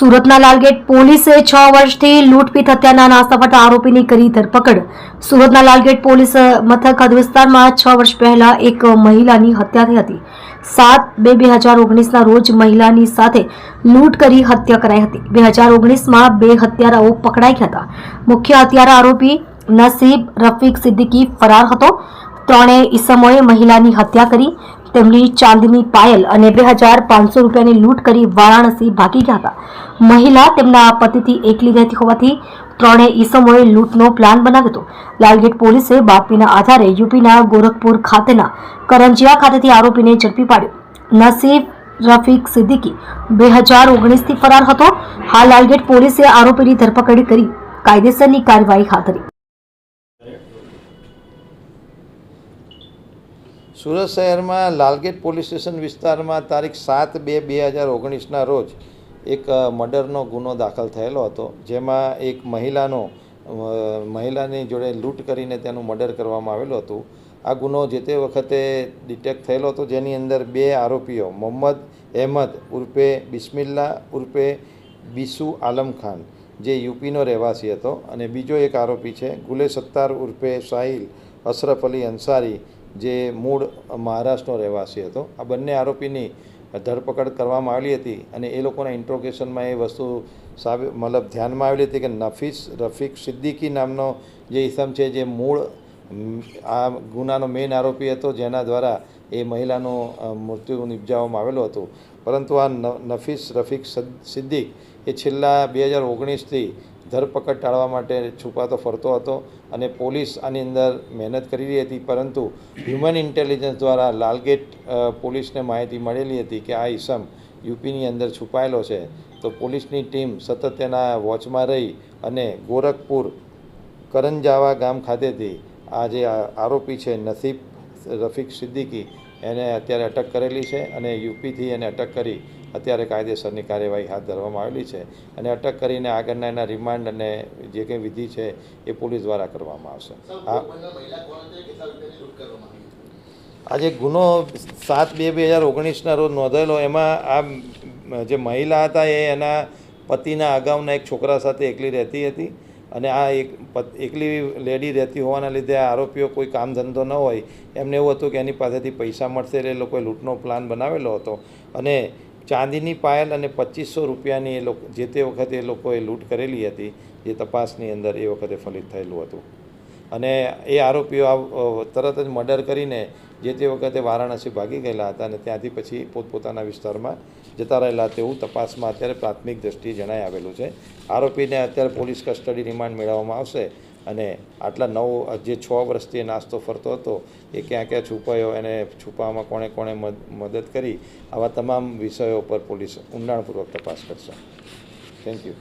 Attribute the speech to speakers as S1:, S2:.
S1: સુરતના લાલગેટ પોલીસે 6 વર્ષથી લૂંટપીટ હત્યાના નાસ્તા ફરતા આરોપીની કરી ધરપકડ। સુરતના લાલગેટ પોલીસ મથક હદ વિસ્તારમાં 6 વર્ષ પહેલા એક મહિલાની હત્યા થઈ હતી। 7/2/2019ના રોજ મહિલાની સાથે લૂંટ કરી હત્યા કરાઈ હતી। 2019માં 2 હત્યારાઓ પકડાઈ ગયા હતા। મુખ્ય હત્યારા આરોપી નસીબ રફીક સિદ્દીકી ફરાર હતો। ત્રણેય ઈસમોએ મહિલાની હત્યા કરી તેમની ચાંદીની પાયલ અને 2500 રૂપિયાની લૂંટ કરી વારાણસી ભાગી ગયા હતા। મહિલા તેમના પતિથી એકલી રહેતી હોવાથી ત્રણેય ઈસમોએ લૂંટનો પ્લાન બનાવ્યો હતો। લાલગેટ પોલીસે બાતમીના આધારે યુપીના ગોરખપુર ખાતેના કરંજિયા ખાતેથી આરોપીને ઝડપી પાડ્યો। નસીબ રફીક સિદ્દીકી 2019થી ફરાર હતો। હાલ લાલગેટ પોલીસે આરોપીની ધરપકડ કરી કાયદેસરની કાર્યવાહી હાથ ધરી।
S2: સુરત શહેરમાં લાલગેટ પોલીસ સ્ટેશન વિસ્તારમાં તારીખ 7/2/2019ના રોજ એક મર્ડરનો ગુનો દાખલ થયેલો હતો, જેમાં એક મહિલાની જોડે લૂંટ કરીને તેનું મર્ડર કરવામાં આવેલું હતું। આ ગુનો જે તે વખતે ડિટેક્ટ થયેલો હતો, જેની અંદર 2 આરોપીઓ મોહમ્મદ અહેમદ ઉર્ફે બિસ્મિલ્લા ઉર્ફે બીસુ આલમ ખાન જે યુપીનો રહેવાસી હતો, અને બીજો એક આરોપી છે ગુલે સત્તાર ઉર્ફે સાહિલ અશરફ અલી અંસારી જે મૂળ મહારાષ્ટ્રનો રહેવાસી હતો। આ બંને આરોપીની ધરપકડ કરવામાં આવેલી હતી, અને એ લોકોના ઇન્ટ્રોગેશનમાં એ વસ્તુ મતલબ ધ્યાનમાં આવેલી હતી કે નફીસ રફીક સિદ્દીકી નામનો જે ઇસમ છે, જે મૂળ આ ગુનાનો મેઇન આરોપી હતો, જેના દ્વારા એ મહિલાનું મૃત્યુ નિપજાવવામાં આવેલું હતું। પરંતુ આ નફીસ રફીક સિદ્દીક એ છેલ્લા 2019થી ધરપકડ ટાળવા માટે છુપાતો ફરતો હતો, અને પોલીસ આની અંદર મહેનત કરી રહી હતી। પરંતુ હ્યુમન ઇન્ટેલિજન્સ દ્વારા લાલગેટ પોલીસને માહિતી મળેલી હતી કે આ ઈસમ યુપીની અંદર છુપાયેલો છે, તો પોલીસની ટીમ સતત તેના વોચમાં રહી અને ગોરખપુર કરંજાવા ગામ ખાતેથી આ જે આરોપી છે નસીબ રફીક સિદ્દીકી એને અત્યારે અટક કરેલી છે, અને યુપીથી એને અટક કરી અત્યારે કાયદેસરની કાર્યવાહી હાથ ધરવામાં આવેલી છે, અને અટક કરીને આગળના એના રિમાન્ડ અને જે કંઈ વિધિ છે એ પોલીસ દ્વારા કરવામાં આવશે। આ જે ગુનો 7/2/2019ના રોજ નોંધાયેલો, એમાં આ જે મહિલા હતા એ એના પતિના અગાઉના એક છોકરા સાથે એકલી રહેતી હતી, અને આ એકલી લેડી રહેતી હોવાના લીધે આ આરોપીઓ કોઈ કામ ધંધો ન હોય એમને એવું હતું કે એની પાસેથી પૈસા મળશે, એટલે એ લોકોએ લૂંટનો પ્લાન બનાવેલો હતો, અને ચાંદીની પાયલ અને 2500 રૂપિયાની જે તે વખતે એ લોકોએ લૂંટ કરેલી હતી, જે તપાસની અંદર એ વખતે ફલિત થયેલું હતું। અને એ આરોપીઓ તરત જ મર્ડર કરીને જે તે વખતે વારાણસી ભાગી ગયેલા હતા, અને ત્યાંથી પછી પોતપોતાના વિસ્તારમાં જતા રહેલા તેવું તપાસમાં અત્યારે પ્રાથમિક દ્રષ્ટિએ જણાઈ આવેલું છે। આરોપીને અત્યારે પોલીસ કસ્ટડી રિમાન્ડ મેળવવામાં આવશે, અને આટલા જે 6 વર્ષથી નાસ્તો ફરતો હતો એ ક્યાં ક્યાં છુપાયો, એને છુપાવવામાં કોણે કોણે મદદ કરી, આવા તમામ વિષયો પર પોલીસ ઊંડાણપૂર્વક તપાસ કરશે। Thank you.